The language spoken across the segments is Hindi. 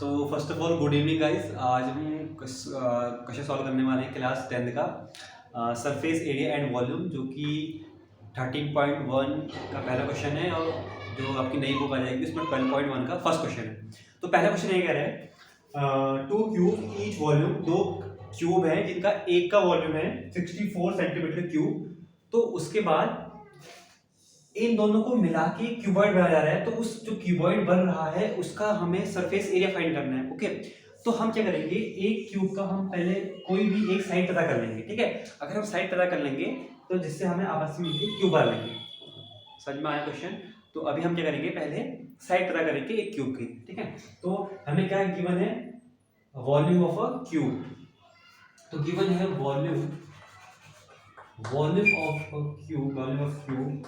So first of all good evening guys. आज हम क्वेश्चन सॉल्व करने वाले हैं क्लास 10th का सरफेस एरिया एंड वॉल्यूम, जो कि 13.1 का पहला क्वेश्चन है और जो आपकी नई बुक आ जाएगी उसमें 12.1 का फर्स्ट क्वेश्चन है। तो पहला क्वेश्चन ये कह रहा है टू क्यूब ईच वॉल्यूम, दो क्यूब है जिनका एक का वॉल्यूम है 64 सेंटीमीटर क्यूब। तो उसके बाद इन दोनों को मिला के क्यूबॉइड बना जा रहा है, तो उस जो क्यूबॉइड बन रहा है उसका हमें सरफेस एरिया फाइंड करना है। ओके, तो हम क्या करेंगे, एक क्यूब का हम पहले कोई भी एक साइड पता कर लेंगे। ठीक है, अगर हम साइड पता कर लेंगे तो जिससे हमें आपस में मिलकर क्यूब बना लेंगे। समझ में आया क्वेश्चन? तो अभी हम क्या करेंगे, पहले साइड पता करेंगे एक क्यूब की। ठीक है, तो हमें क्या गिवन है, वॉल्यूम ऑफ अ क्यूब। तो गिवन है वॉल्यूम ऑफ क्यूब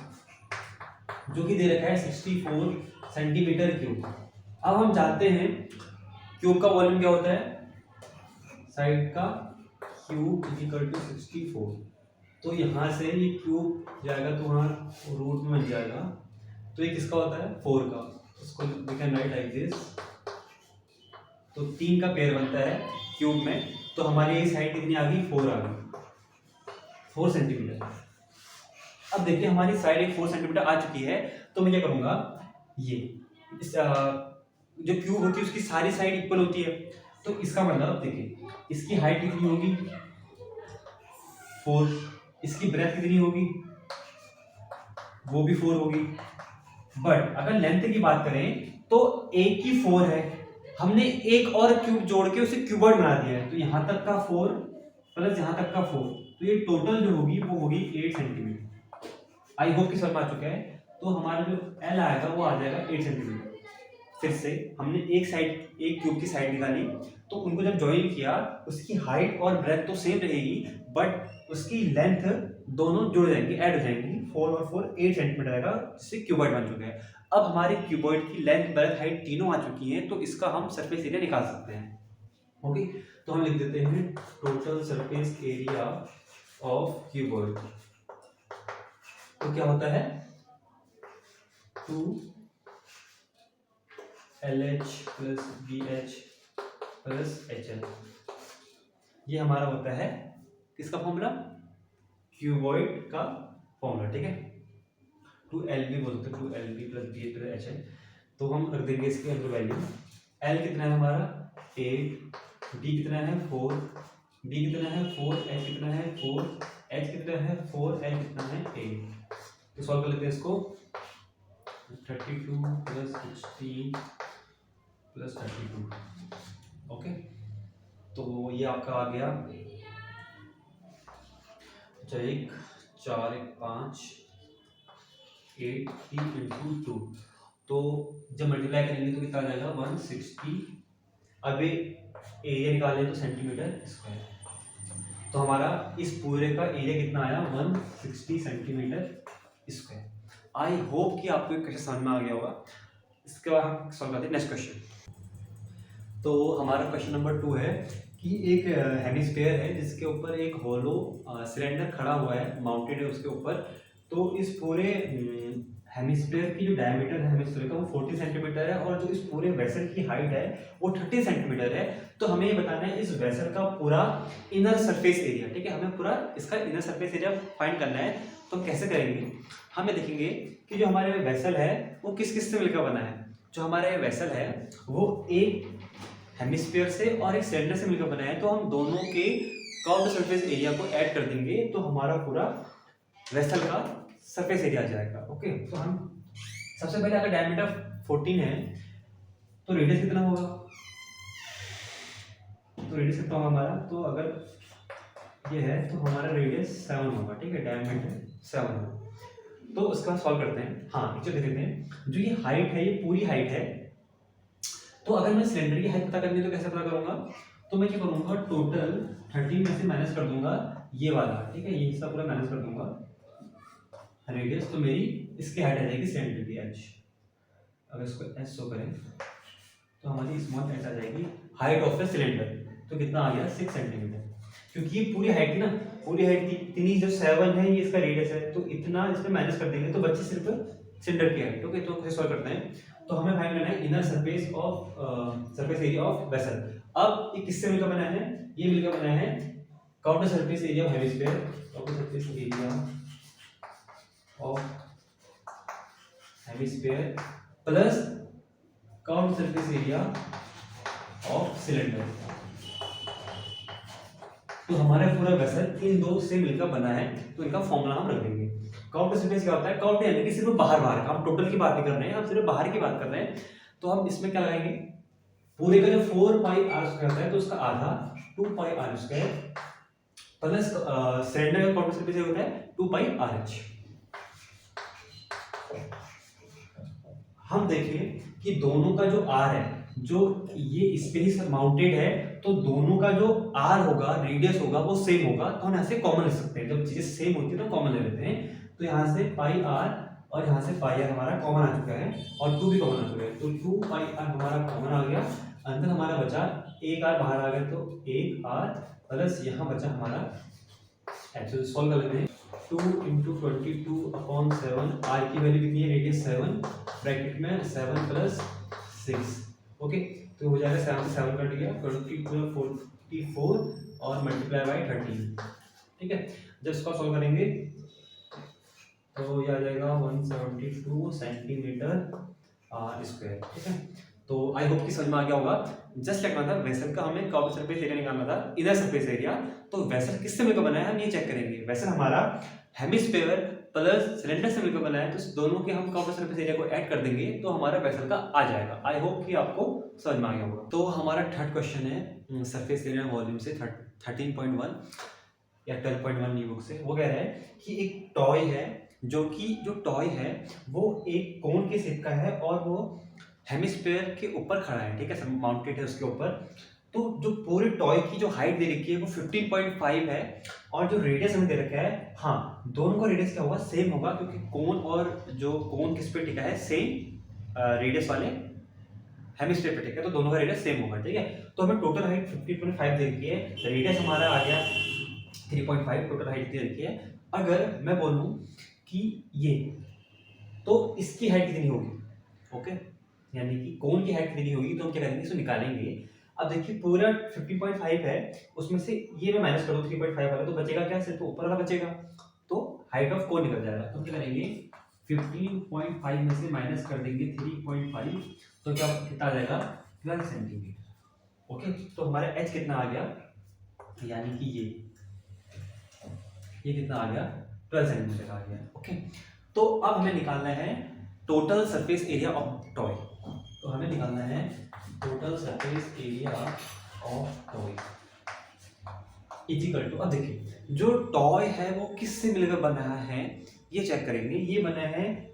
जो कि दे रखा है 64 सेंटीमीटर क्यूब। अब हम जानते हैं क्यूब का वॉल्यूम क्या होता है, साइड का क्यूब इक्वल टू 64। तो यहाँ से ये क्यूब जाएगा तो वहाँ रूट में बन जाएगा, तो ये किसका होता है, 4 का। इसको we can write like this. तो 3 का पेयर बनता है क्यूब में, तो हमारी ये साइड कितनी आ गई, 4 आ गई, 4 सेंटीमीटर। अब देखिए हमारी साइड एक 4 सेंटीमीटर आ चुकी है, तो मैं क्या करूंगा, ये जो क्यूब होती है उसकी सारी साइड इक्वल होती है, तो इसका मतलब देखिए इसकी हाइट कितनी होगी 4, इसकी ब्रेथ कितनी होगी, वो भी 4 होगी। बट अगर लेंथ की बात करें तो एक ही 4 है, हमने एक और क्यूब जोड़ के उसे क्यूबॉइड बना दिया है, तो यहाँ तक का 4 प्लस यहाँ तक का 4, तो ये टोटल जो होगी वो होगी 8 सेंटीमीटर। आई होप कि समझ आ चुका है। तो हमारा जो एल आएगा वो आ जाएगा 8 सेंटीमीटर। फिर से हमने एक क्यूब की साइड निकाली, तो उनको जब ज्वाइन किया उसकी हाइट और ब्रेथ तो सेम रहेगी, बट उसकी लेंथ दोनों जुड़ जाएंगी, ऐड हो जाएंगी। 4 और 4 8 सेंटीमीटर आएगा, जिससे क्यूबॉइड बन चुका है। अब हमारे क्यूबॉइड की लेंथ, ब्रेथ, हाइट तीनों आ चुकी हैं, तो इसका हम सरफेस एरिया निकाल सकते हैं। ओके, तो हम लिख देते हैं total surface area of cuboid. तो क्या होता है 2 LH plus BH plus HL। ये हमारा होता है किसका फॉर्मूला, क्यूबॉइड का फॉर्मूला। ठीक है, 2LB बोलते हैं, 2LB plus BH plus HL। तो हम रख देंगे इसके अंदर वैल्यू। L कितना है हमारा 8, B कितना है 4, B कितना है 4, H कितना है 4, H कितना है 4, L कितना है 8। तो सॉल्व कर लेते हैं इसको। 32 प्लस 16 प्लस 32। ओके, तो ये आपका आ गया 1 4 1 5 8 3 इंटू 2। तो जब मल्टीप्लाई करेंगे तो कितना आ जाएगा 160। अब एरिया निकालें तो सेंटीमीटर स्क्वायर। तो हमारा इस पूरे का एरिया कितना आया 160 सेंटीमीटर स्क्वायर। आई होप कि आपको क्वेश्चन समझ में आ गया होगा। इसके बाद हम सॉल्व करते हैं नेक्स्ट क्वेश्चन। तो हमारा क्वेश्चन नंबर 2 है कि एक हेमिस्फीयर है जिसके ऊपर एक होलो सिलेंडर खड़ा हुआ है, माउंटेड है उसके ऊपर। तो इस पूरे हेमिस्फीयर की जो डायमीटर है हेमिस्फीयर का वो 40 सेंटीमीटर है, और जो इस पूरे वेसल की हाइट है वो 30 सेंटीमीटर है। तो हमें ये बताना है इस वेसल का पूरा इनर सरफेस एरिया। ठीक है, हमें पूरा इसका इनर सरफेस एरिया फाइंड करना है। तो हम कैसे करेंगे, हमें देखेंगे कि जो हमारे वेसल है वो किस किस से मिलकर बना है। जो हमारे वेसल है वो एक हेमिस्फीयर से और एक सिलेंडर से मिलकर बना है, तो हम दोनों के कर्व्ड सरफेस एरिया को ऐड कर देंगे, तो हमारा पूरा वेसल का सरफेस एरिया आ जाएगा। ओके, तो हम सबसे पहले अगर डायमीटर 14 है तो रेडियस कितना होगा, तो रेडियस कितना होगा हमारा, तो अगर ये है तो हमारा रेडियस 7 होगा। ठीक है, डायमीटर 7 होगा। तो उसका सॉल्व करते हैं। हाँ, एक चीज देख लेते हैं, जो ये हाइट है ये पूरी हाइट है। तो अगर मैं सिलेंडर की हाइट पता करनी है तो कैसे पता करूंगा, तो मैं क्या करूंगा, टोटल 13 में से माइनस कर दूंगा ये वाला। ठीक है, ये हिस्सा पूरा माइनस कर दूंगा रेडियस, तो मेरी इसकी हाइट आ जाएगी सेंटीमीटर की h। अगर इसको s शो करें तो हमारी स्मॉल h आ जाएगी हाइट ऑफ द सिलेंडर। तो कितना आ गया 6 सेंटीमीटर, क्योंकि ये पूरी हाइट थी ना, पूरी हाइट की इतनी जो 7 है ये इसका रेडियस है, तो इतना इसमें माइनस कर देंगे तो बच्चे सिर्फ सिलेंडर की हाइट। ओके, तो कैसे सॉल्व करते हैं, तो हमें फाइंड करना है inner surface area of vessel. अब ये किससे मिलकर बना है? ये मिलकर बना है counter surface area of hemisphere, counter surface area of hemisphere plus counter surface area of cylinder. तो हमारा पूरा वेसल इन दो से मिलकर बना है, तो इनका फॉर्मूला हम रख देंगे। काउंटर सरफेस क्या होता है? काउंटर यानी कि सिर्फ बाहर बाहर का, हम टोटल की बात नहीं कर रहे हैं, हम सिर्फ बाहर की बात कर रहे हैं। तो हम इसमें क्या लगाएंगे? पूरे का जो 4 पाई आर स्क्वायर होता है तो उसका आधा 2 pi r square plus cylinder का काउंटर सरफेस होता है 2 पाई आर एच। हम देखें कि दोनों का जो आर है, जो ये इस पे ही माउंटेड है, तो दोनों का जो आर होगा, रेडियस होगा, वो सेम होगा। तो हम यहाँ से कॉमन ले सकते हैं, जब चीजें सेम होती है तो कॉमन ले लेते हैं। तो यहाँ से पाई आर और यहाँ से पाई आर हमारा कॉमन आ चुका है और 2 भी कॉमन आ चुका है, तो 2 पाई आर हमारा कॉमन आ गया। अंदर हमारा बचा एक आर बाहर आ गया, तो एक आर प्लस यहाँ बचा हमारा एक्चुअली सॉल्व कर लेते हैं। 2 × 22/7 आर की वैल्यू कितनी है? रेडियस 7 ब्रैकेट में 7 + 6। ओके, तो हो जाएगा 7 से 7 कट गया, 44 और मल्टीप्लाई बाई 13। ठीक है, जब इसको सॉल्व करेंगे तो ये आ जाएगा 172 सेंटीमीटर स्क्वायर। ठीक है, तो आई होप कि समझ में आ गया होगा। जस्ट क्या करना था, वेसल का हमें काउंटर सरफेस एरिया निकालना था, इनर सरफेस एरिया। तो वेसल किससे मिलकर बना है हम ये चेक करेंगे। वेसल हमारा हेमिस्फीयर प्लस सिलेंडर से मिलकर बना है, तो दोनों के हम काउंटर सरफेस एरिया को ऐड कर देंगे तो हमारा वेसल का आ जाएगा। आई होप कि आपको समझ में आ गया होगा। तो हमारा थर्ड क्वेश्चन है सरफेस एरिया वॉल्यूम से 13.1 या 12.1 न्यू बुक से। वो कह रहा है कि एक टॉय है, जो टॉय है वो एक कोन के शेप का है और वो हेमिस्फीयर के ऊपर खड़ा है। ठीक है, सब माउंटेड है उसके ऊपर। तो जो पूरे टॉय की जो हाइट दे रखी है वो 15.5 है और जो रेडियस हमें दे रखा है, हाँ दोनों का रेडियस क्या होगा? सेम होगा, क्योंकि कोन और जो कोन किस पे टिका है? सेम रेडियस वाले हेमिस्फीयर पे टिका है, तो दोनों का रेडियस सेम होगा। ठीक है, तो हमें टोटल हाइट 15.5 दे रखी है, रेडियस हमारा आ गया 3.5, टोटल हाइट दे रखी है। अगर मैं बोलूं कि ये, तो इसकी हाइट कितनी होगी? ओके, यानी कि कोन की हाइट कितनी होगी, तो हम क्या करेंगे? इसको निकालेंगे। अब देखिए पूरा 50.5 है, उसमें से ये मैं माइनस कर दूं 3.5 वाला, तो बचेगा क्या? सिर्फ ऊपर वाला बचेगा, तो हाइट ऑफ कोन निकल जाएगा। तो हम क्या करेंगे? 15.5 में से माइनस कर देंगे 3.5, तो क्या कितना आ जाएगा? 12 सेंटीमीटर। ओके, तो हमारा एच कितना आ गया? यानी कि ये कितना आ गया? 12 सेंटीमीटर आ गया। ओके, तो अब हमें निकालना है total surface area of toy. तो हमें निकालना है total surface area of toy equal to, अब देखिए जो टॉय है वो किससे मिलकर बना है ये चेक करेंगे। ये बना है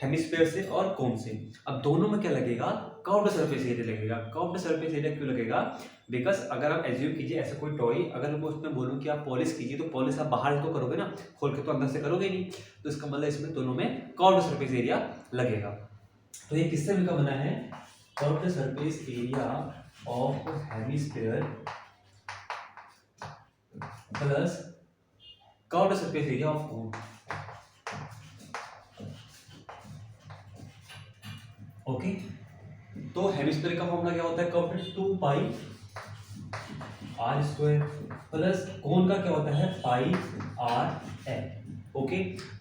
हेमिस्फीयर से और कोन से। अब दोनों में क्या लगेगा? कर्व्ड सरफेस एरिया लगेगा। कर्व्ड सरफेस एरिया क्यों लगेगा? बिकॉज अगर आप एज्यूम कीजिए ऐसा कोई टॉय, अगर मैं उसमें बोलूं कि आप पॉलिश कीजिए, तो पॉलिश आप बाहर तो करोगे ना, खोल के तो अंदर से करोगे नहीं, तो इसका मतलब इसमें दोनों में कर्व्ड सरफेस एरिया लगेगा। तो ये किससे मिलकर बना है? Curved surface area of hemisphere plus curved surface area of cone. Okay, तो हेमिस्फीयर का फॉर्मूला क्या होता है? Curve 2 pi r square plus cone का क्या होता है? पाई आर एल। ओके,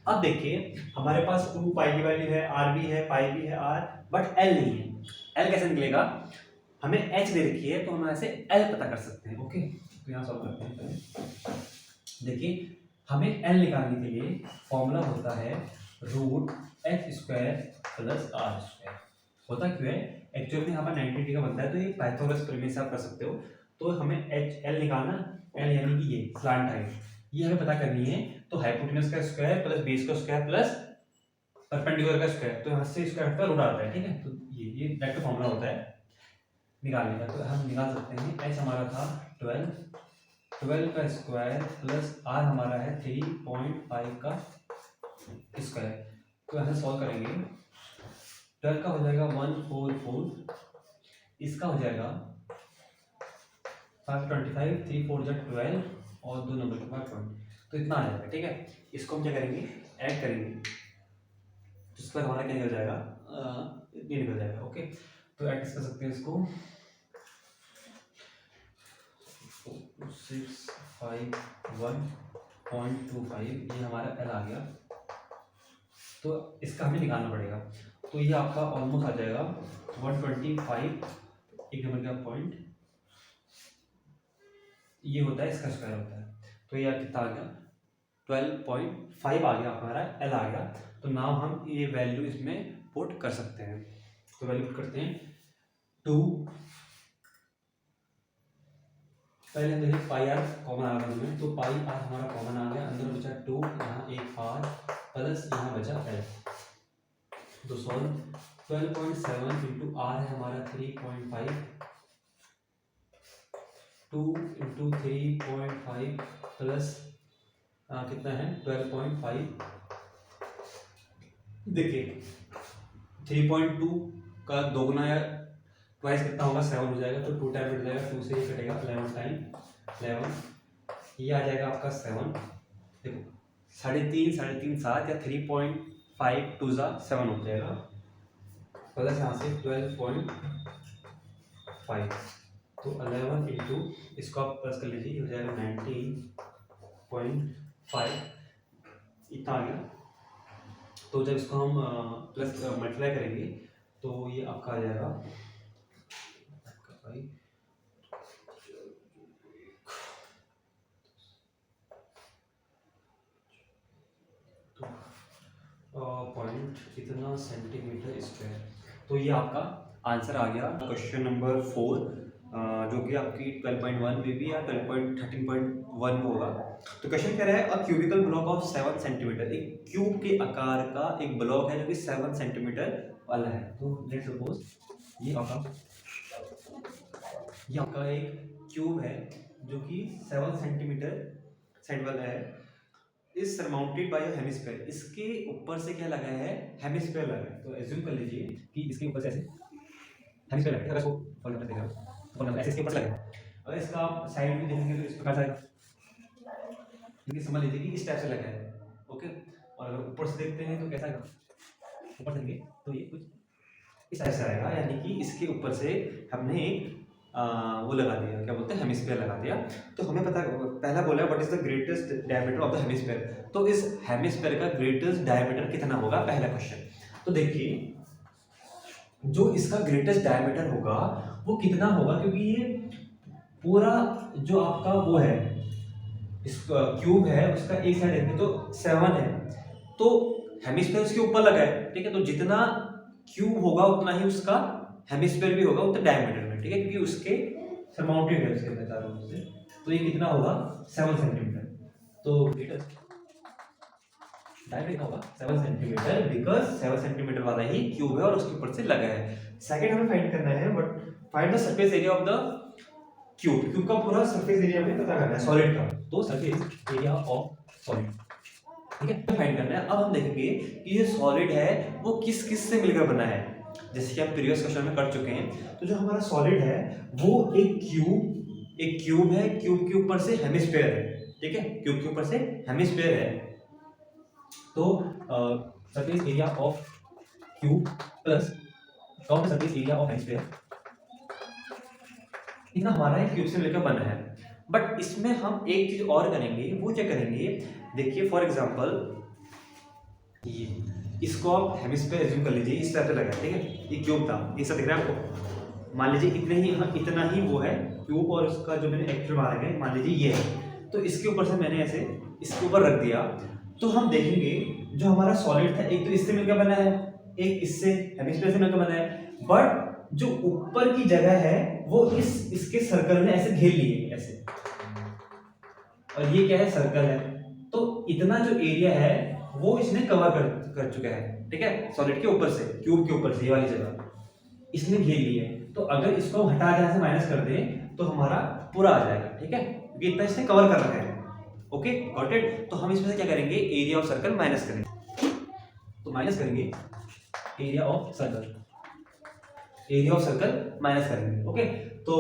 अब देखिए हमारे पास 2 पाई की वैल्यू है, आर भी है, पाई भी है, आर, बट एल नहीं है। एल कैसे निकलेगा? हमें एच दे रखी है, तो हम ऐसे एल पता कर सकते हैं। ओके, तो यहाँ सॉल्व करते हैं पहले। देखिए हमें एल निकालने के लिए फॉर्मूला होता है √h² प्लस आर स्क्वायर। होता क्यों है? एक्चुअली यहाँ पर 90 का बनता है, तो ये पाइथागोरस प्रमेय से आप कर सकते हो। तो हमें एच एल निकालना, एल यानी कि ये स्लांट हाइट, ये हमें पता करनी है। तो हाइपोटेनस का स्क्वायर प्लस बेस का स्क्वायर प्लस परपेंडिकुलर का स्क्वायर, तो यहाँ से स्क्वायर का रूट आता है। ठीक है, तो ये डायरेक्ट फॉर्मूला होता है निकालने का। तो हम निकाल सकते हैं। एच हमारा था 12 का स्क्वायर प्लस आर हमारा है 3.5 का स्क्वायर। तो यहाँ सॉल्व करेंगे, 12 का हो जाएगा 144, इसका हो जाएगा 525, 3 4 12 और 2 नंबर के बाद 20, तो इतना आ जाएगा। ठीक है, इसको हम क्या करेंगे? ऐड करेंगे, तो इसका हमारा क्या हो जाएगा? ये निकल जाएगा। ओके, तो एडजस्ट कर सकते हैं इसको 651.25, ये हमारा एल आ गया। तो इसका हमें निकालना पड़ेगा, तो ये आपका ऑलमोस्ट आ जाएगा 125, एक नंबर का पॉइंट ये होता है, इसका स्क्वायर होता है। तो ये कितना आ गया 12.5 आ गया हमारा, एल आ गया। तो नाउ हम ये वैल्यू इसमें पुट कर सकते हैं। तो वैल्यू पुट करते हैं 2, पहले हम देखिए पाई आर कॉमन आ रहा है, तो पाई आर हमारा कॉमन आ गया, अंदर बचा 2, यहाँ एक आर प्लस यहाँ बचा एल। तो सॉल्व 12.7 इंटू आर है हमारा 3.5, 2 इंटू 3.5 प्लस कितना है 12.5। देखिए 3.2 का दोगुना या ट्वाइस कितना होगा 7 हो जाएगा, तो 2 टाइम कट जाएगा, 2 से ये कटेगा 11 टाइम 11, ये आ जाएगा आपका 7। देखो 3.5 3.5 7 या 3.5 2 7 हो जाएगा, प्लस यहाँ से 12.5, तो 11 इंटू इसको आप प्लस कर लीजिए, हो जाएगा 19.5, इतना आ गया। तो जब इसको हम प्लस मल्टीप्लाई करेंगे तो ये आपका आ जाएगा 0.इतना सेंटीमीटर स्क्वायर। तो ये आपका आंसर आ गया क्वेश्चन नंबर 4, जो कि आपकी 12.1 में भी या 12.13.1 में होगा। तो क्वेश्चन कह रहा है a cubical block of 7 centimetre, एक क्यूब के आकार का एक ब्लॉक है जो कि 7 सेंटीमीटर वाला है। तो लेट्स सपोज ये आपका एक क्यूब है जो कि 7 सेंटीमीटर वाला है, is surmounted bye a hemisphere, इसके ऊपर से क्या लगा है हेमिस्फीयर लगा है। तो एज्यूम कर लीजिए कि इसके ऊपर से ऐसे हेमिस्फीयर लगा है, इसको फॉलो करते हैं तो ऐसे इसके ऊपर लगा है। अगर इसका आप साइड में देखेंगे तो इस प्रकार से आएगा, लेकिन समझ लीजिए कि इस टाइप से लगा है। ओके, और अगर ऊपर से देखते हैं तो कैसा आएगा, ऊपर से देखेंगे तो ये कुछ इस टाइप से आएगा, यानी कि इसके ऊपर से हमने एक वो लगा दिया, क्या बोलते हैं हेमिस्फीयर लगा दिया। तो हमें पता पहला बोला what is the greatest diameter of the hemisphere, तो इस हेमिस्फीयर का ग्रेटेस्ट डायमीटर कितना होगा, पहला क्वेश्चन। तो देखिए जो इसका ग्रेटेस्ट डायमीटर होगा वो कितना होगा, क्योंकि ये पूरा जो आपका वो है इस क्यूब है उसका एक साइड देखें तो 7 है, तो हेमिस्फीयर उसके ऊपर लगा है, ठीक है। तो जितना क्यूब होगा उतना ही उसका हेमिस्फीयर भी होगा उतना डायमीटर में, ठीक है, क्योंकि उसके सरमाउंटेड है उसके चारों ओर से। तो ये कितना होगा 7 सेंटीमीटर। तो डायमीटर कितना होगा 7 सेंटीमीटर, बिकॉज 7 सेंटीमीटर वाला ही क्यूब है और उसके ऊपर से लगा है। सेकंड हमें फाइंड करना है but find the surface area of the cube का पूरा सरफेस एरिया हमें पता करना है सॉलिड का। तो सरफेस एरिया ऑफ सॉलिड, ठीक है, फाइंड करना है। अब हम देखेंगे कि ये सॉलिड है वो किस किस से मिलकर बना है, जैसे कि हम प्रीवियस क्वेश्चन में कर चुके हैं। तो जो हमारा सॉलिड है वो एक क्यूब है, क्यूब के ऊपर से हेमिस्फीयर है, ठीक है, क्यूब के ऊपर से हेमिस्फीयर है। तो surface area of cube plus count surface area of hemisphere, इतना हमारा एक क्यूब से मिलकर बना है। बट इसमें हम एक चीज और करेंगे, वो क्या करेंगे, देखिए फॉर एग्जांपल ये इसको आप हेमिस्फीयर एज्यूम कर लीजिए, इस तरह से लगा, ठीक है, ये क्यूब था, ये सब दिख रहा है आपको, मान लीजिए इतना ही वो है क्यूब, और उसका जो मैंने एक्चुअल माना है मान लीजिए ये है। तो इसके ऊपर से मैंने ऐसे इसके ऊपर रख दिया, तो हम देखेंगे जो हमारा सॉलिड था एक तो इससे मिलकर बना है, एक इससे हेमिस्फीयर से मिलकर बना है, बट जो ऊपर की जगह है वो इसके सर्कल में ऐसे घेर ली है ऐसे, और ये क्या है सर्कल है। तो इतना जो एरिया है वो इसने कवर कर चुका है, ठीक है, सॉलिड के ऊपर से, क्यूब के ऊपर से ये वाली जगह इसने घेर ली है। तो अगर इसको हटा के यहाँ से माइनस कर दें तो हमारा पूरा आ जाएगा, ठीक है, क्योंकि इतना इसने कवर कर रखा है। Okay got it. तो हम इसमें से क्या करेंगे, एरिया ऑफ सर्कल माइनस करेंगे, तो माइनस करेंगे एरिया ऑफ सर्कल माइनस करेंगे। ओके, तो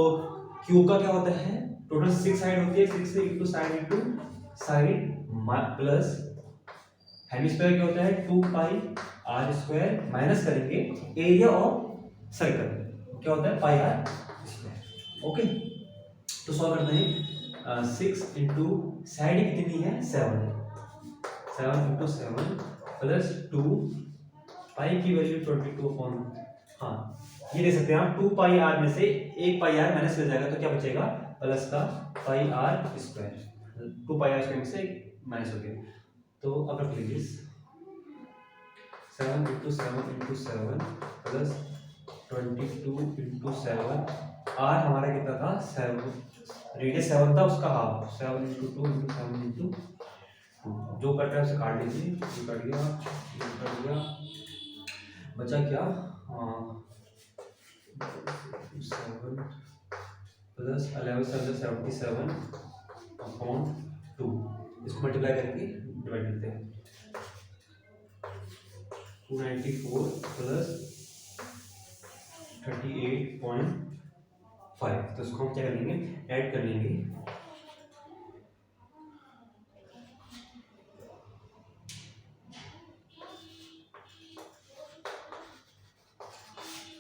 क्यूब का क्या होता है, टोटल 6 साइड होती है, 6 इंटू साइड प्लस हेमिस्फीयर क्या होता है 2 पाई आर स्क्वायर माइनस करेंगे एरिया ऑफ सर्कल, क्या होता है पाई आर स्क्वायर। ओके, तो सॉल्व करते हैं। 6 इंटू साइड कितनी है 7, 7 इंटू 7 प्लस 2 पाई की वैल्यू 22 अपॉन, हाँ ये देख सकते हैं आप 2 पाई आर में से 1 पाई आर माइनस हो जाएगा तो क्या बचेगा प्लस का pi r square, 2 pi r square में से माइनस हो गया। तो अब रख लीजिए 7 into 7 into 7 plus 22 into 7, r हमारा कितना था 7, रेडियस 7 था उसका हाफ, 7 इंटू 2 इंटू 7 इंटू 2, जो कट रहा है उसे काट लीजिए, ये कट गया, ये कट गया, बचा क्या 7 प्लस 11 77 अपॉन 2, इसको मल्टीप्लाई करके डिवाइड करते हैं, 294 प्लस 38.5, तो इसको हम क्या करेंगे ऐड कर लेंगे,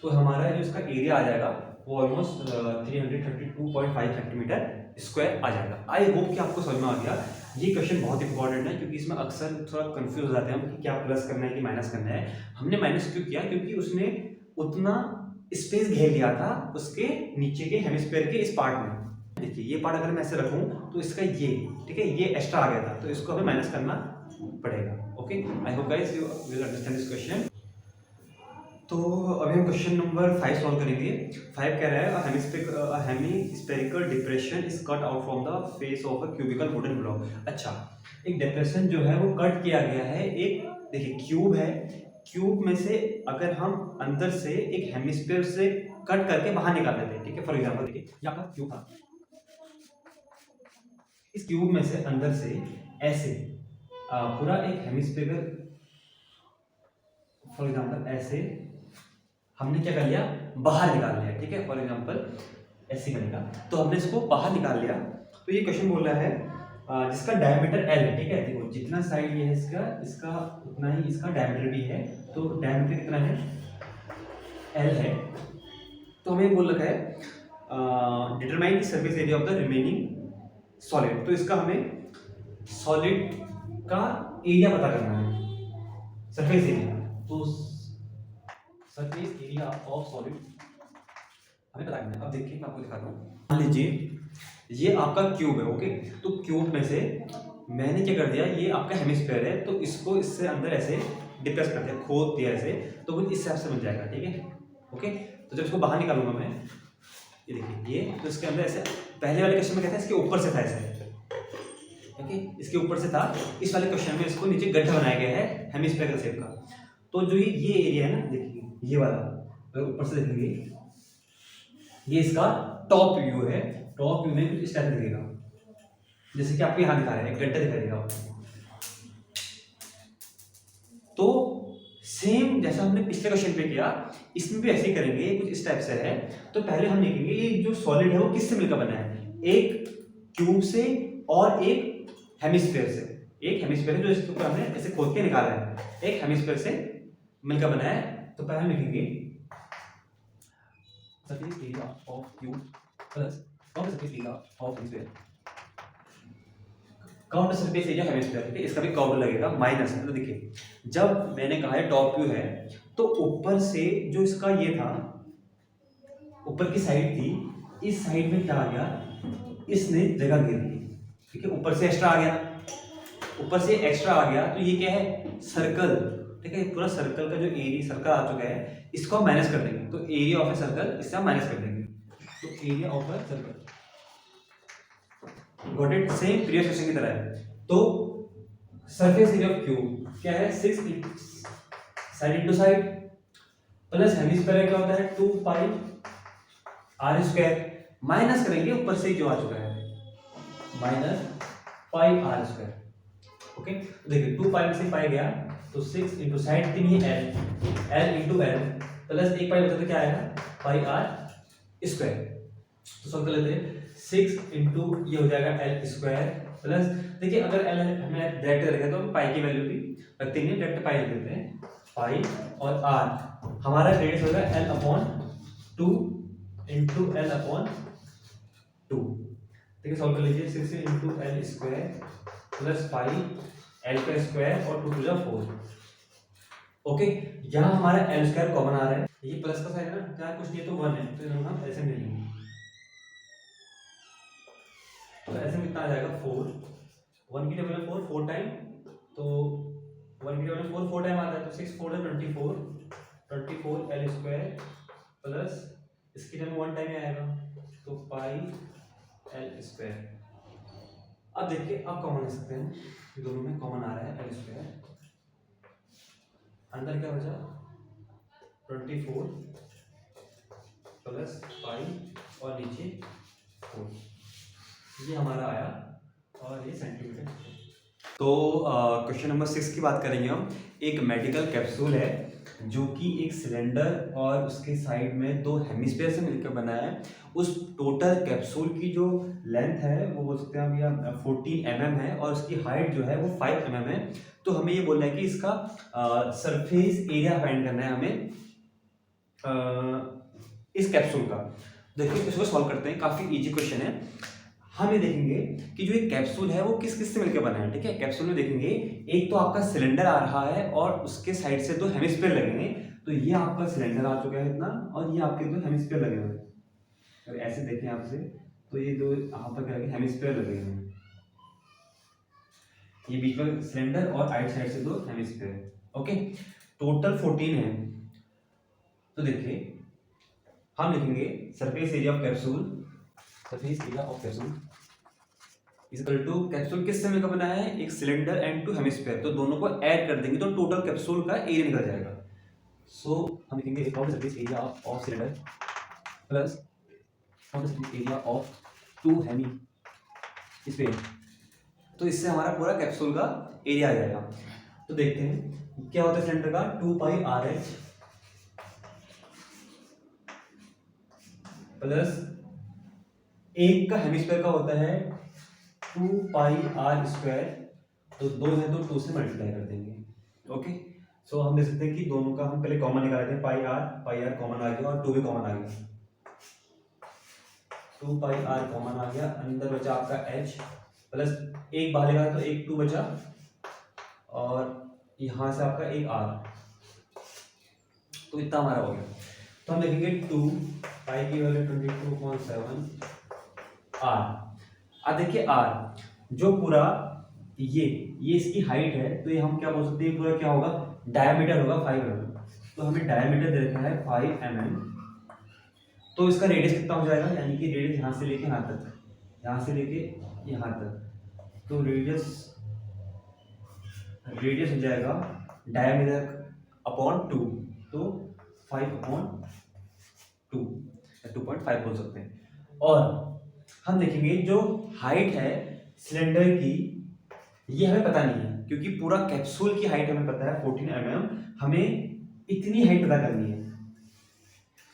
तो हमारा जो इसका एरिया आ जाएगा वो ऑलमोस्ट 332.5 सेंटीमीटर स्क्वायर आ जाएगा। आई होप कि आपको समझ में आ गया। ये क्वेश्चन बहुत इंपॉर्टेंट है क्योंकि इसमें अक्सर थोड़ा कंफ्यूज हो जाते हैं हम कि क्या प्लस करना है कि माइनस करना है। हमने माइनस क्यों किया, क्योंकि उसने उतना स्पेस घेर लिया था उसके नीचे के हेमिस्फीयर के इस पार्ट में। देखिए ये पार्ट अगर मैं ऐसे रखूं तो इसका ये, ठीक है, ये एक्स्ट्रा आ गया था तो इसको हमें माइनस करना पड़ेगा। Okay, I hope guys you will understand this question. तो अभी हम क्वेश्चन नंबर 5 सॉल्व करेंगे। 5 कह रहा है hemispherical depression is cut out from the face of a cubical wooden block. अच्छा, एक डिप्रेशन जो है वो कट किया गया है, एक देखिए क्यूब है, क्यूब में से अगर हम अंदर से एक हेमिस्फीयर से कट करके बाहर निकाल देते हैं, ठीक है। फॉर एग्जांपल देखिए ये आपका क्यूब था, इस क्यूब में से अंदर से ऐसे पूरा एक हेमिस्फीयर, फॉर एग्जांपल ऐसे हमने क्या कर लिया बाहर निकाल लिया, ठीक है। फॉर एग्जांपल ऐसे बनेगा तो हमने इसको बाहर निकाल लिया। तो ये क्वेश्चन बोल रहा है जिसका डायमीटर एल है, ठीक है। देखो जितना साइड ये है इसका उतना ही इसका डायमीटर भी है, तो डायमीटर कितना है एल है। तो हमें बोल रखा है determine the surface area of the remaining solid. तो इसका हमें सॉलिड का एरिया पता करना है, सरफेस एरिया। तो सरफेस एरिया ऑफ सॉलिड हमें पता करना है। अब देखिए मैं आपको दिखाता हूँ, मान लीजिए ये आपका क्यूब है, ओके। तो क्यूब में से मैंने क्या कर दिया, ये आपका हेमिस्फीयर है, तो इसको इससे अंदर ऐसे डिप्रेस कर दिया, खोद दिया ऐसे, तो वो इस हिसाब से बन जाएगा, ठीक है। ओके, तो जब इसको बाहर निकालूंगा मैं, ये देखिए ये, तो इसके अंदर ऐसे पहले वाले क्वेश्चन में कहता है इसके ऊपर से था ऐसे, ओके, इसके ऊपर से था। इस वाले क्वेश्चन में इसको नीचे गड्ढा बनाया गया है हेमिस्फीयर शेप का। तो जो ये एरिया है ना, देखिए ये वाला, अगर ऊपर से देखेंगे ये इसका टॉप व्यू है। टॉप व्यू में कुछ इस टाइप दिखेगा, जैसे कि आपको यहाँ दिखा रहा है, एक गड्ढा दिखाई देगा। तो सेम जैसा हमने पिछले क्वेश्चन पे किया, इसमें भी ऐसे ही करेंगे, कुछ इस टाइप से है। तो पहले हम देखेंगे ये जो सॉलिड है वो किससे मिलकर बना है, एक क्यूब से और एक हेमिस्फीयर से। एक हेमिस्फीयर जो इसके ऊपर हमने ऐसे खोद के निकाला है, एक हेमिस्फीयर से मिलकर बना है। तो पहले हम लिखेंगे surface area of cube plus count surface area of hemisphere, count surface area hemisphere, ठीक है। इसका भी काउंट लगेगा माइनस है। तो देखिए जब मैंने कहा है टॉप व्यू है, तो ऊपर से जो इसका ये था, ऊपर की साइड थी, इस साइड में क्या आ गया, इसने जगह घेर ली, ठीक है। ऊपर से एक्स्ट्रा आ गया, ऊपर से एक्स्ट्रा आ गया, तो ये क्या है सर्कल, ठीक है। पूरा सर्कल का जो एरिया सर्कल आ चुका है, इसको हम माइनस कर देंगे। तो एरिया ऑफ ए सर्कल इससे हम माइनस कर देंगे। तो area of a circle, got it, same previous question की तरह है। तो सरफेस एरिया ऑफ क्यूब क्या है 6 side into side plus hemisphere क्या होता है 2 पाई आर स्क्वायर, माइनस करेंगे ऊपर से जो आ चुका है minus pi r square, okay. तो देखिए 2 पाई में से पाई गया, तो 6 इंटू साइड कितनी है एल इंटू एल प्लस 1 पाई बचा तो क्या आएगा पाई आर स्क्वायर। तो सॉल्व कर लेते हैं, 6 इंटू ये हो जाएगा एल स्क्वायर प्लस, देखिए अगर एल हमें डायरेक्ट रखें तो हम पाई की वैल्यू भी रखते हैं, डायरेक्ट पाई लिख देते हैं, 5 और r हमारा रेडियस होगा l upon 2 into L upon 2। ठीक है, सॉल्व कर लीजिए। 6 into L square plus 5 L का स्क्वायर और 2 टू जा 4। ओके, यहाँ हमारा एल स्क्वायर कॉमन आ रहा है, ये प्लस का साइन है ना, क्या कुछ नहीं तो 1 है, तो हम ऐसे में लेंगे। तो ऐसे में कितना आ जाएगा 4, 1 की टेबल में 4 4 टाइम, तो 1 की टेबल में 4 4 टाइम आता है, तो 6 4 है 24 एल स्क्वायर प्लस इसकी टेबल में 1 टाइम आएगा, तो पाई एल स्क्वायर। अब देखिए, आप कॉमन ले सकते हैं, दोनों में कॉमन आ रहा है एल स्क्वायर, अंदर क्या बचा 24 प्लस 5 और नीचे 4, ये हमारा आया और ये सेंटीमीटर। तो क्वेश्चन नंबर 6 की बात करेंगे हम। एक मेडिकल कैप्सूल है जो कि एक सिलेंडर और उसके साइड में 2 हेमिस्फीयर से मिलकर बना है। उस टोटल कैप्सूल की जो लेंथ है वो बोल सकते हैं हम, या 14 mm है, और उसकी हाइट जो है वो 5 mm है। तो हमें ये बोलना है कि इसका सरफेस एरिया फाइंड करना है हमें इस कैप्सूल का। देखिए, इसको सॉल्व करते हैं, काफ़ी इजी क्वेश्चन है। हम ये देखेंगे कि जो एक कैप्सूल है वो किस किस से मिलकर बना है। ठीक है, कैप्सूल में देखेंगे एक तो आपका सिलेंडर आ रहा है और उसके साइड से 2 हेमिस्फीयर लगेंगे। तो ये आपका सिलेंडर आ चुका है इतना, और ये आपके 2 हेमिस्फीयर लगे हुए हैं। अगर ऐसे देखें आपसे, तो ये 2 यहाँ पर क्या लगे, हेमिस्फीयर लगे हुए हैं। ये बीच में सिलेंडर और राइट साइड से 2 हेमिस्फीयर। ओके, टोटल 14 है। तो देखिए, हम लिखेंगे surface area of capsule, surface area of capsule is equal to, capsule किससे मिलकर बना है, एक सिलेंडर एंड 2 हेमिस्फीयर, तो दोनों को ऐड कर देंगे तो टोटल कैप्सूल का एरिया निकल जाएगा। सो हम लिखेंगे surface area of cylinder plus surface area of 2 hemisphere, तो इससे हमारा पूरा कैप्सूल का एरिया आ जाएगा। तो देखते हैं क्या होता है सिलेंडर का, 2 पाई आर एच प्लस एक का हेमिस्फीयर का होता है 2 पाई आर स्क्वायर, तो 2 है तो 2 से मल्टीप्लाई कर देंगे। ओके, सो हम देख सकते हैं कि दोनों का हम पहले कॉमन निकाल देते हैं, पाई आर कॉमन आ गया और 2 भी कॉमन आ गया, 2 पाई आर कॉमन आ गया, अंदर बचा आपका एच प्लस एक बाहर निकाला तो एक 2 बचा, और यहां से आपका एक आर, तो इतना हमारा हो गया। तो हम लिखेंगे 2 पाई की वैल्यू 22.7 आर। अब देखिए आर जो पूरा ये इसकी हाइट है, तो ये हम क्या बोल सकते हैं, पूरा क्या होगा, डायमीटर होगा 5 mm। तो हमें डायमीटर दे रखा है 5 mm, तो इसका रेडियस कितना हो जाएगा, यानी कि रेडियस यहाँ से लेके यहाँ तक, यहाँ से लेके यहाँ तक, तो रेडियस हो जाएगा डायमीटर अपॉन 2, तो 5/2 2.5 बोल सकते हैं। और हम देखेंगे जो हाइट है सिलेंडर की, ये हमें पता नहीं है, क्योंकि पूरा कैप्सूल की हाइट हमें पता है 14 mm, हमें इतनी हाइट पता करनी है।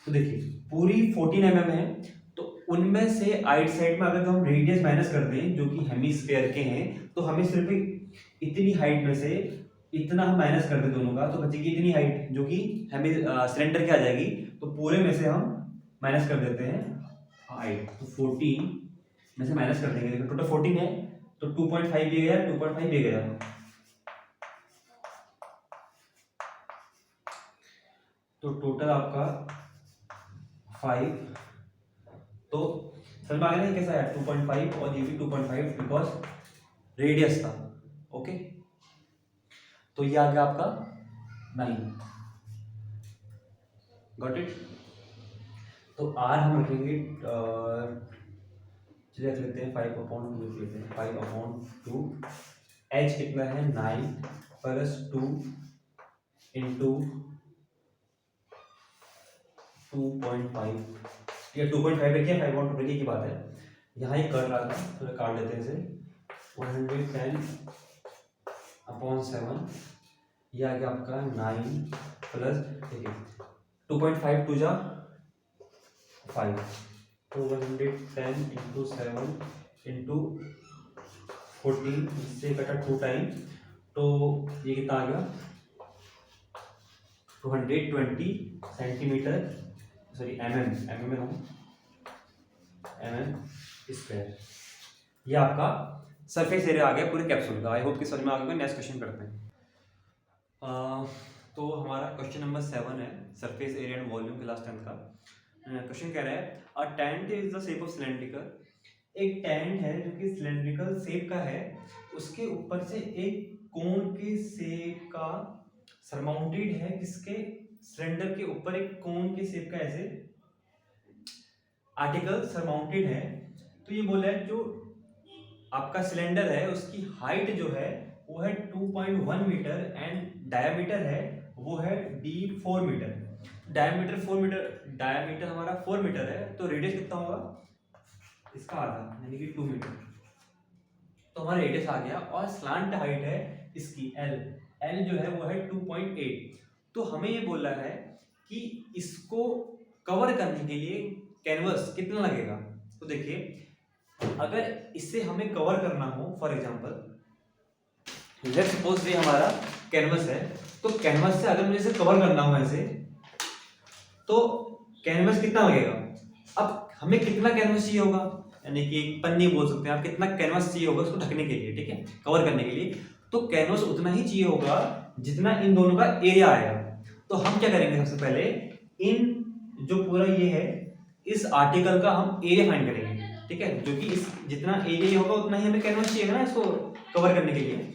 तो देखिए पूरी 14 mm है, तो उनमें से राइट साइड में अगर हम रेडियस माइनस कर दें जो कि हेमिस्फीयर के हैं, तो हमें सिर्फ इतनी हाइट में से इतना हम माइनस कर दें दोनों का, तो बचेगी इतनी हाइट जो कि हमें सिलेंडर की आ जाएगी। तो पूरे में से हम माइनस कर देते हैं हाइट, तो 14 में से माइनस कर देंगे। देखो टोटल 14 है, तो 2.5 भी गया, 2.5 भी गया, तो टोटल आपका 5। तो समझ में आ गया ना कैसा है 2.5, और ये भी 2.5 बिकॉज रेडियस था। ओके, तो ये आ गया आपका 9। Got it. तो आर हम रखेंगे, चलिए रख लेते हैं 5/2 लिख लेते हैं, 5/2। एच कितना है 9 प्लस 2 इंटू 2.5, या 2.5 रखिए, 5/2 रखिए की बात है। यहाँ ही कर रहा था, थोड़ा काट लेते हैं इसे, 110/7, ये आ गया आपका 9 प्लस, देखिए 2.5 2 जा 5, तो 110 इंटू 7 इंटू 14, इससे कटा 2 टाइम, तो ये कितना आ गया 220 सेंटीमीटर, सॉरी mm में हूँ, mm²। ये आपका सरफेस एरिया आ गया पूरे कैप्सूल का। आई होप कि समझ में आ गया। नेक्स्ट क्वेश्चन करते हैं। तो हमारा क्वेश्चन नंबर 7 है surface area and volume class 10 का। क्वेश्चन कह रहा है a tent is the shape of cylindrical. एक टेंट है जो कि सिलेंड्रिकल शेप का है, उसके ऊपर से एक कोन के शेप का सरमाउंटेड है, किसके, सिलेंडर के ऊपर एक कोन के शेप का ऐसे आर्टिकल सरमाउंटेड है। तो ये बोला है जो आपका सिलेंडर है उसकी हाइट जो है वो है 2.1 मीटर एंड डायमीटर है वो है d4 मीटर। डायमीटर हमारा 4 मीटर है, तो रेडियस कितना होगा, इसका आधा यानी कि 2 मीटर। तो हमारा रेडियस आ गया और स्लांट हाइट है इसकी L जो है वो है 2.8। तो हमें ये बोला है कि इसको कवर करने के लिए कैनवस कितना लगेगा। तो देखिए अगर इससे हमें कवर करना हो, फॉर एग्जांपल लेट्स सपोज ये हमारा कैनवस है, तो कैनवस से अगर मुझे इसे कवर करना हो ऐसे, तो कैनवस कितना लगेगा। अब हमें कितना कैनवस चाहिए होगा, यानी कि एक पन्नी बोल सकते हैं आप, कितना कैनवस चाहिए होगा उसको ढकने के लिए, ठीक है, कवर करने के लिए। तो कैनवस उतना ही चाहिए होगा जितना इन दोनों का एरिया आएगा। तो हम क्या करेंगे, सबसे पहले इन जो पूरा ये है इस आर्टिकल का हम एरिया फाइंड करेंगे, ठीक है, जो कि इस जितना एरिया होगा उतना ही हमें कैनवस चाहिए ना इसको कवर करने के लिए।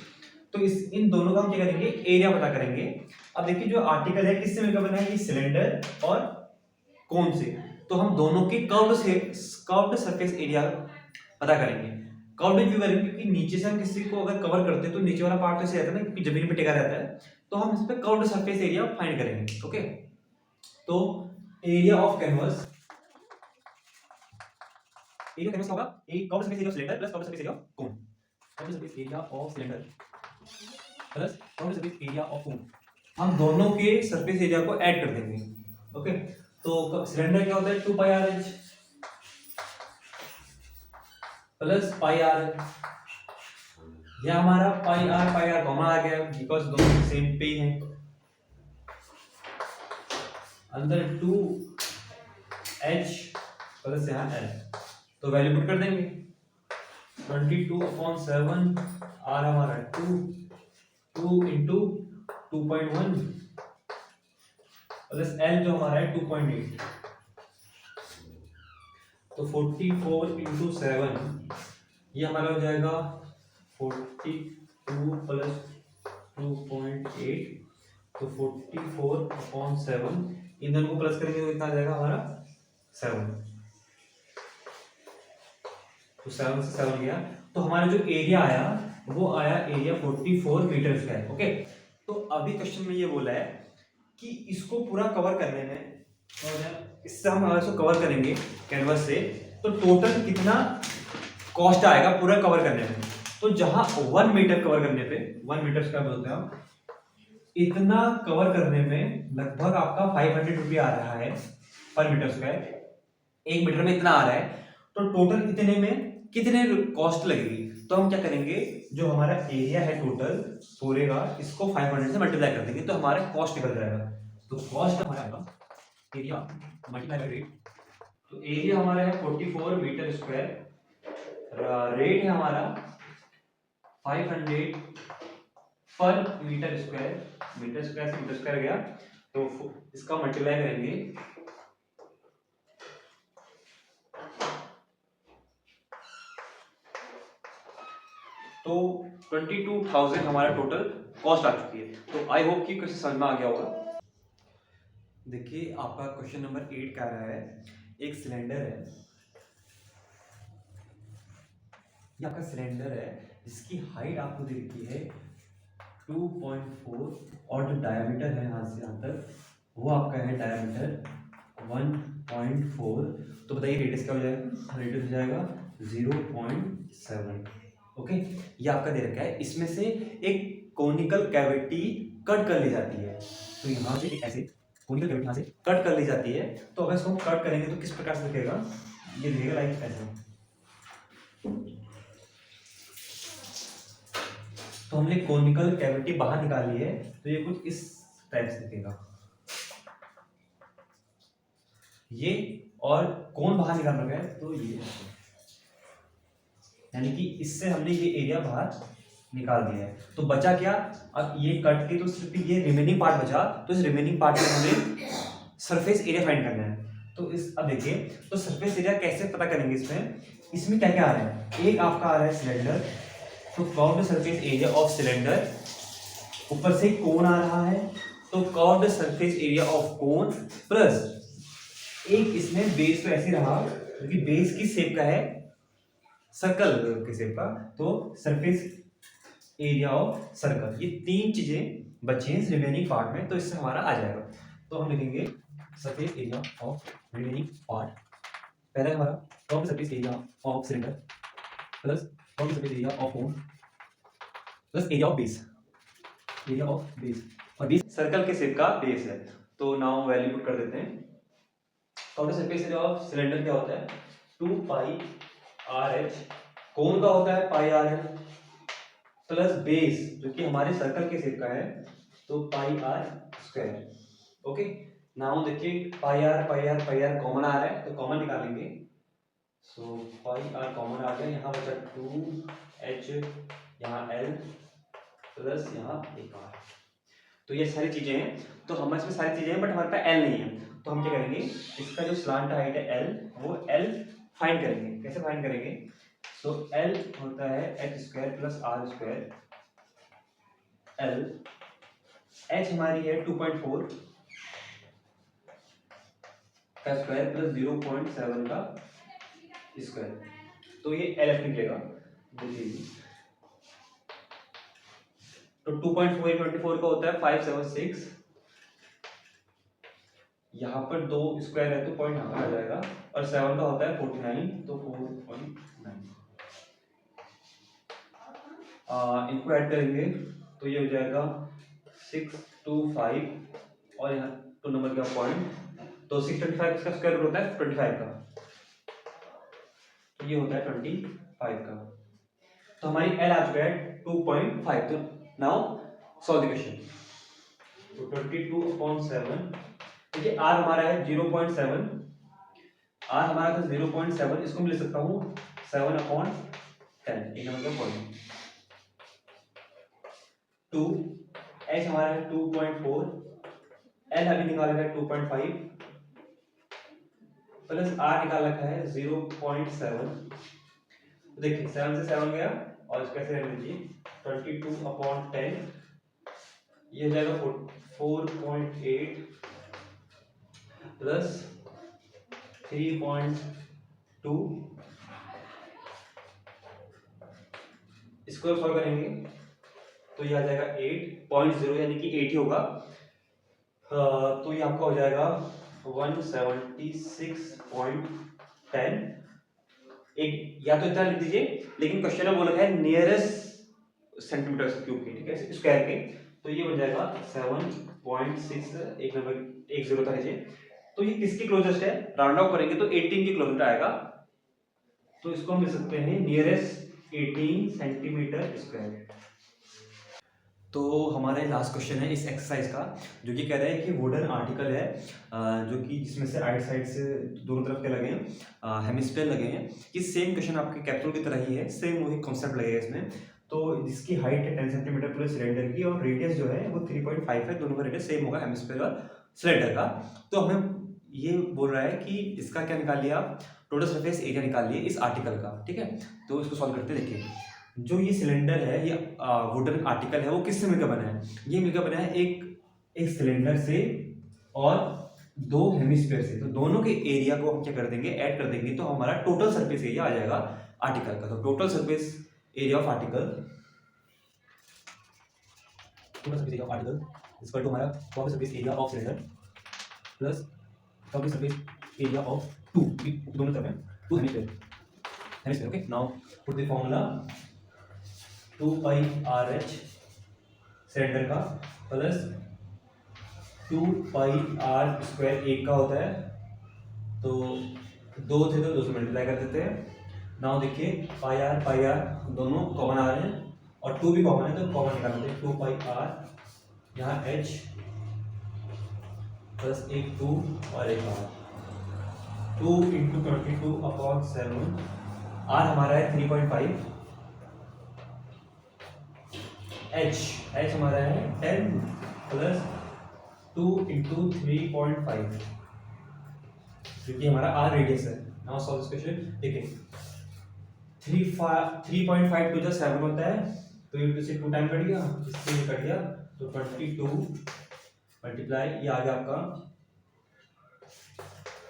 तो इस इन दोनों का हम क्या करेंगे, एरिया पता करेंगे। अब देखिए जो आर्टिकल है किससे मिलकर बना है, ये सिलेंडर और कोन से। तो हम दोनों के कर्व्ड सरफेस एरिया पता करेंगे। कर्व्ड क्यों करेंगे, क्योंकि नीचे से हम किसी को अगर कवर करते हैं तो नीचे वाला पार्ट तो ऐसे रहता है ना, क्योंकि जमीन पे टिका रहता है, तो हम इस पे कर्व्ड सरफेस एरिया फाइंड करेंगे। ओके, तो area of canvas, area canvas होगा एक curved surface area of cylinder plus curved surface area of cone. Curved surface area of cylinder plus curved surface area of कोन, हम दोनों के सरफेस एरिया को ऐड कर देंगे। ओके, तो सिलेंडर क्या होता है 2 pi r h plus pi r, यह हमारा पाई आर कॉमन आ गया बिकॉज दोनों सेम पे ही हैं। अंदर 2h प्लस यहाँ l, तो वैल्यू पुट कर देंगे 22/7 आर हमारा 2 इंटू 2.1 प्लस l जो हमारा है 2.8, तो 44 इंटू 7 ये हमारा हो जाएगा 42 प्लस 2.8, तो 44/7 इन दोनों को प्लस करेंगे तो कितना आ जाएगा हमारा 7, तो 7 से 7 गया, तो हमारा जो एरिया आया वो आया एरिया 44 मीटर स्क्वायर। ओके, तो अभी क्वेश्चन में ये बोला है कि इसको पूरा कवर करने में, और इससे हम अगर इसको कवर करेंगे कैनवस से, तो टोटल कितना कॉस्ट आएगा पूरा कवर करने में। तो जहां 1 मीटर कवर करने पे, 1 मीटर स्क्वायर बोलते हैं हम, इतना कवर करने में लगभग आपका 500 रुपये आ रहा है पर मीटर स्क्वायर, 1 मीटर में इतना आ रहा है, तो टोटल इतने में कितने कॉस्ट लगेगी। तो हम क्या करेंगे, जो हमारा एरिया है टोटल पूरे का, इसको 500 से मल्टीप्लाई कर देंगे तो हमारा कॉस्ट निकल जाएगा। तो कॉस्ट हमारा आएगा एरिया मल्टीप्लाई बाय रेट, तो एरिया हमारा है 44 मीटर स्क्वायर, रेट है हमारा 500 पर मीटर स्क्वायर, मीटर स्क्वायर से मीटर स्क्वायर गया, तो इसका मल्टीप्लाई करेंगे तो 22,000 हमारा टोटल कॉस्ट आ चुकी है। तो आई होप कि क्वेश्चन समझ में आ गया होगा। देखिए आपका क्वेश्चन नंबर 8 कह रहा है एक सिलेंडर है, ये आपका सिलेंडर है जिसकी हाइट आपको दे रखी है 2.4 और जो डायमीटर है यहाँ से यहाँ तक वो आपका है डायमीटर 1.4। तो बताइए रेडियस क्या हो जाएगा, रेडियस हो जाएगा 0.7। ओके, ये आपका दे रखा है, इसमें से एक कोनिकल कैविटी कट कर ली जाती है, तो यहाँ से ऐसे कोनिकल कैविटी यहाँ से कट कर ली जाती है। तो अगर इसको कट करेंगे तो किस प्रकार से दिखेगा, ये दिखेगा लाइक ऐसे। तो हमने कोनिकल कैविटी बाहर निकाली है, तो ये कुछ इस टाइप से दिखेगा। ये और कोण बाहर निकाल रखा है, तो ये यानी कि इससे हमने ये एरिया बाहर निकाल दिया है। तो बचा क्या, अब ये कट के तो सिर्फ ये रिमेनिंग पार्ट बचा, तो इस रिमेनिंग पार्ट में हमें सरफेस एरिया फाइंड करना है। तो इस अब देखिए, तो सरफेस एरिया कैसे पता करेंगे, इसमें क्या क्या आ रहा है, एक आपका आ रहा है सिलेंडर, तो curved surface area of cylinder, ऊपर से कोण आ रहा है, तो कर्व्ड सरफेस एरिया ऑफ कोण प्लस एक इसमें बेस तो ऐसे रहा क्योंकि बेस की शेप का है सर्कल के शेप का, तो सरफेस एरिया ऑफ सर्कल, ये तीन चीजें बची हैं रिमेनिंग पार्ट में, तो इससे हमारा आ जाएगा। तो हम लिखेंगे surface area of remaining part, पहला हमारा curved surface area of cylinder plus curved surface area of cone plus area of base, area of base, और बेस सर्कल के शेप का बेस है। तो नाउ वैल्यू पुट कर देते हैं। Curved surface area of cylinder क्या होता है, 2 पाई आर एच, कोन का होता है पाई आर एल, प्लस बेस जो कि हमारे सर्कल के शेप का है, तो पाई आर स्क्वायर। ओके, नाउ देखिए पाई आर कॉमन आ रहा है, तो कॉमन निकालेंगे, सो पाई आर कॉमन आ गया, यहाँ बचा 2h, यहाँ l प्लस यहाँ एक आर, तो ये सारी चीजें हैं, तो हमारे इसमें सारी चीजें हैं बट हमारे पास l नहीं है, तो हम क्या करेंगे, इसका जो स्लांट हाइट है l, वो l फाइंड करेंगे। कैसे फाइंड करेंगे, तो l होता है h square plus r square, l h हमारी है 2.4 का स्क्वायर प्लस 0.7 का स्क्वायर, तो ये LF निकलेगा। देखिए तो 2.4 24 का होता है 576, यहाँ पर 2 स्क्वायर है तो पॉइंट यहाँ पर आ जाएगा, और 7 का होता है 49, तो 4.9 इनको ऐड करेंगे तो ये हो जाएगा 625, और यहाँ 2 नंबर का पॉइंट, तो 625 इसका स्क्वायर रूट होता है 25 का, तो ये होता है 25 का, तो हमारी L आ चुका है 2.5। तो नाउ सॉल्व द क्वेश्चन, तो 22/7, देखिए R हमारा है 0.7, R हमारा था 0.7, इसको मैं लिख सकता हूँ 7/10, एक नंबर का पॉइंट, 2 H हमारा है 2.4, L अभी निकाल रखा है 2.5 प्लस R निकाल रखा है 0.7, तो देखिए 7 से 7 गया और इसको ऐसे रख लीजिए 22/10, ये हो जाएगा 4.8 प्लस 3.2, इसको सॉल्व करेंगे तो ये आ जाएगा 8.0, यानी कि 8 ही होगा, तो ये आपका हो जाएगा 176.10, एक या तो इतना लिख दीजिए, लेकिन क्वेश्चन में बोला है नियरेस्ट सेंटीमीटर क्यूब के, ठीक है, स्क्वायर के, तो ये बन जाएगा 7.6, एक नंबर 10 था लीजिए, तो ये किसके क्लोजेस्ट है, राउंड ऑफ करेंगे तो 18 के क्लोजेस्ट आएगा, तो इसको हम लिख सकते हैं नियरेस्ट 18 सेंटीमीटर स्क्वायर। तो हमारा लास्ट क्वेश्चन है इस एक्सरसाइज का, जो कि कह रहा है कि वुडन आर्टिकल है जो कि जिसमें से राइट साइड से दोनों तरफ के लगे हैं, हेमिस्फीयर लगे हैं, कि सेम क्वेश्चन आपके कैप्सूल की तरह ही है, सेम वही कॉन्सेप्ट लगेगा इसमें, तो जिसकी हाइट है 10 सेंटीमीटर पूरे सिलेंडर की, और रेडियस जो है वो 3.5 है, दोनों का रेडियस सेम होगा हेमिस्फीयर और सिलेंडर का। तो हमें ये बोल रहा है कि इसका क्या निकाल लिया, टोटल सरफेस एरिया निकाल लिया इस आर्टिकल का, ठीक है, तो इसको सॉल्व करते देखिए, जो ये सिलेंडर है, ये वुडन आर्टिकल है, वो किससे मिलकर बना है, ये मिलकर बना है एक सिलेंडर से और 2 हेमिस्फीयर से, तो दोनों के एरिया को हम क्या कर देंगे, ऐड कर देंगे, तो हमारा टोटल सरफेस एरिया आ जाएगा आर्टिकल का। तो total surface area of article, total surface area of article equal to हमारा total surface area of cylinder plus total surface area of 2 दोनों तरफ है 2 hemisphere. Okay, now put the formula 2 pi r h cylinder का प्लस 2 पाई आर स्क्वायर, एक का होता है, तो 2 थे तो 2 से मल्टीप्लाई कर देते हैं। नाउ देखिए पाई आर दोनों कॉमन आ रहे हैं, और 2 भी कॉमन है तो कॉमन निकाल देते हैं, 2 पाई आर, यहाँ एच प्लस एक 2 और एक आर, 2 इंटू 22/7, आर हमारा है 3.5, एच हमारा है 10 प्लस 2 इंटू 3.5, क्योंकि हमारा आर रेडियस है। Now solve this question. देखिए 3.5 टू द 7 होता है, तो ये से 2 टाइम कट गया, इससे ये कट गया, तो 22 मल्टीप्लाई ये आ गया आपका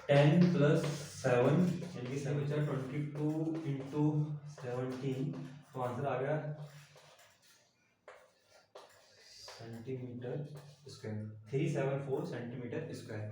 10 प्लस 7, यानी कि 7 बचा 22 इंटू 17, तो आंसर आ गया सेंटीमीटर स्क्वायर, 374 सेंटीमीटर स्क्वायर।